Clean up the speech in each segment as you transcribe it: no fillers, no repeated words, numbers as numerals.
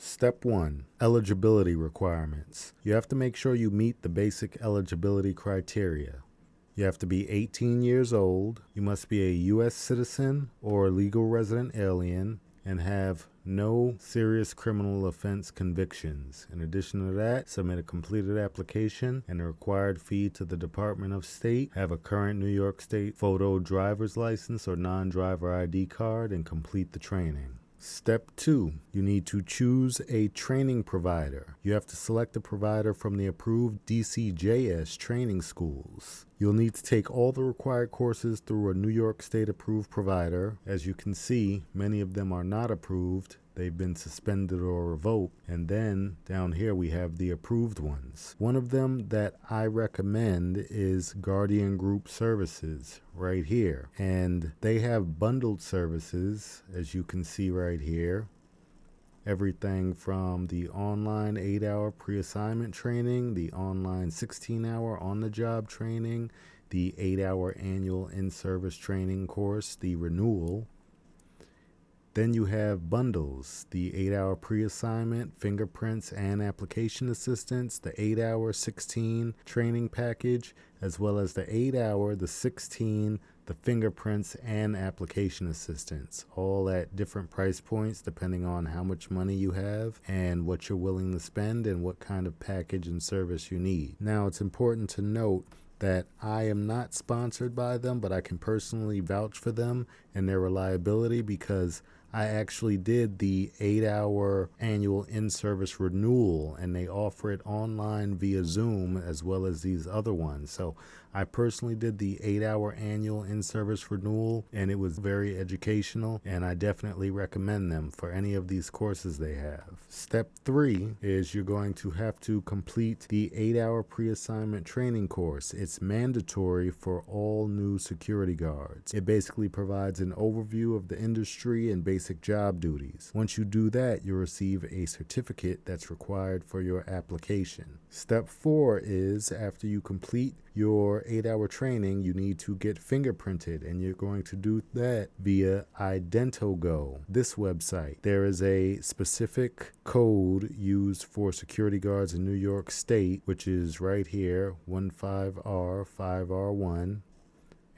Step 1. Eligibility requirements. You have to make sure you meet the basic eligibility criteria. You have to be 18 years old, you must be a U.S. citizen or legal resident alien, and have no serious criminal offense convictions. In addition to that, submit a completed application and a required fee to the Department of State, have a current New York State photo driver's license or non-driver ID card, and complete the training. Step 2. You need to choose a training provider. You have to select a provider from the approved DCJS training schools. You'll need to take all the required courses through a New York State approved provider. As you can see, many of them are not approved. They've been suspended or revoked. And then down here we have the approved ones. One of them that I recommend is Guardian Group Services right here. And they have bundled services, as you can see right here. Everything from the online 8-hour pre-assignment training, the online 16-hour on-the-job training, the 8-hour annual in-service training course, the Renewal. Then you have bundles, the 8-hour pre-assignment, fingerprints, and application assistance, the 8-hour 16 training package, as well as the 8-hour, the 16, the fingerprints, and application assistance, all at different price points depending on how much money you have and what you're willing to spend and what kind of package and service you need. Now, it's important to note that I am not sponsored by them, but I can personally vouch for them and their reliability because I actually did the 8-hour annual in-service renewal, and they offer it online via Zoom as well as these other ones. So I personally did the 8-hour annual in-service renewal, and it was very educational, and I definitely recommend them for any of these courses they have. Step 3 is you're going to have to complete the 8-hour pre-assignment training course. It's mandatory for all new security guards. It basically provides an overview of the industry and basic job duties. Once you do that, you'll receive a certificate that's required for your application. Step 4 is after you complete your 8-hour training, you need to get fingerprinted, and you're going to do that via IdentoGO, this website. There is a specific code used for security guards in New York State, which is right here, 15R5R1.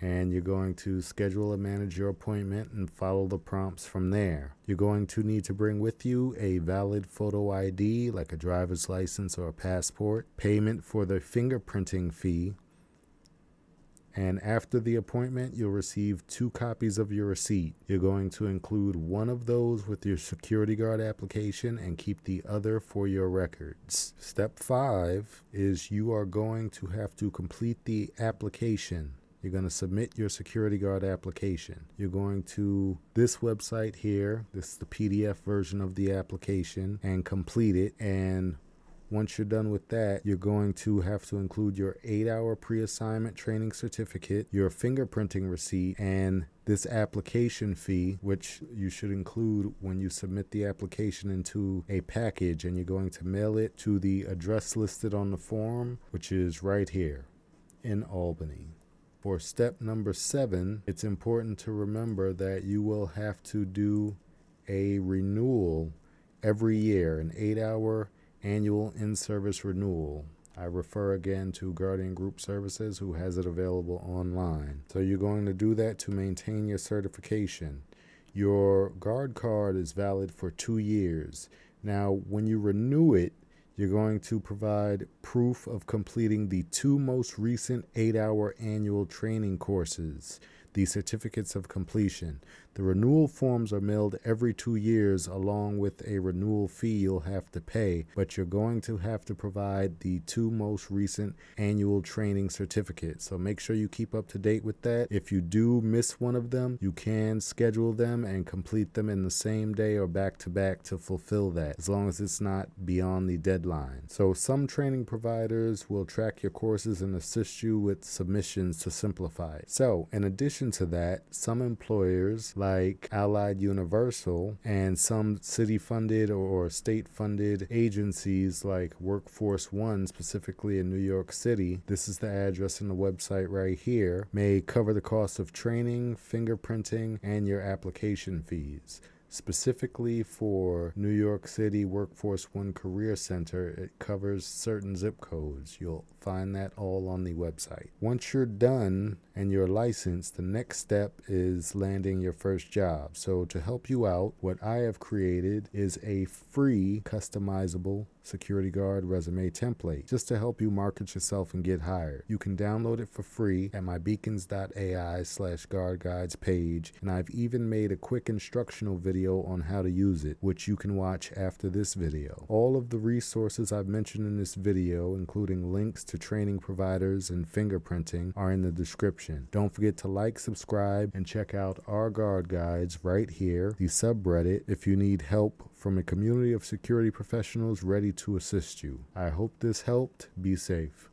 And you're going to schedule a manager appointment and follow the prompts from there. You're going to need to bring with you a valid photo ID, like a driver's license or a passport, payment for the fingerprinting fee, and after the appointment, you'll receive 2 copies of your receipt. You're going to include one of those with your security guard application and keep the other for your records. Step 5 is you are going to have to complete the application. You're going to submit your security guard application. You're going to this website here, this is the PDF version of the application, and complete it. And once you're done with that, you're going to have to include your 8-hour pre-assignment training certificate, your fingerprinting receipt, and this application fee, which you should include when you submit the application into a package, and you're going to mail it to the address listed on the form, which is right here in Albany. For step number 7, it's important to remember that you will have to do a renewal every year, an 8-hour annual in-service renewal. I refer again to Guardian Group Services, who has it available online. So you're going to do that to maintain your certification. Your guard card is valid for 2 years. Now, when you renew it, you're going to provide proof of completing the 2 most recent 8-hour annual training courses, the certificates of completion. The renewal forms are mailed every 2 years along with a renewal fee you'll have to pay, but you're going to have to provide the 2 most recent annual training certificates. So make sure you keep up to date with that. If you do miss one of them, you can schedule them and complete them in the same day or back to back to fulfill that, as long as it's not beyond the deadline. So some training providers will track your courses and assist you with submissions to simplify it. So in addition to that, some employers like Allied Universal and some city-funded or state-funded agencies like Workforce One, specifically in New York City, this is the address in the website right here, may cover the cost of training, fingerprinting, and your application fees. Specifically for New York City Workforce One Career Center, it covers certain zip codes. You'll find that all on the website. Once you're done and you're licensed, the next step is landing your first job. So to help you out, what I have created is a free customizable security guard resume template just to help you market yourself and get hired. You can download it for free at my beacons.ai/guard guides page, and I've even made a quick instructional video on how to use it, which you can watch after this video. All of the resources I've mentioned in this video, including links to training providers and fingerprinting, are in the description. Don't forget to like, subscribe, and check out our guard guides right here, the subreddit, if you need help from a community of security professionals ready to assist you. I hope this helped. Be safe.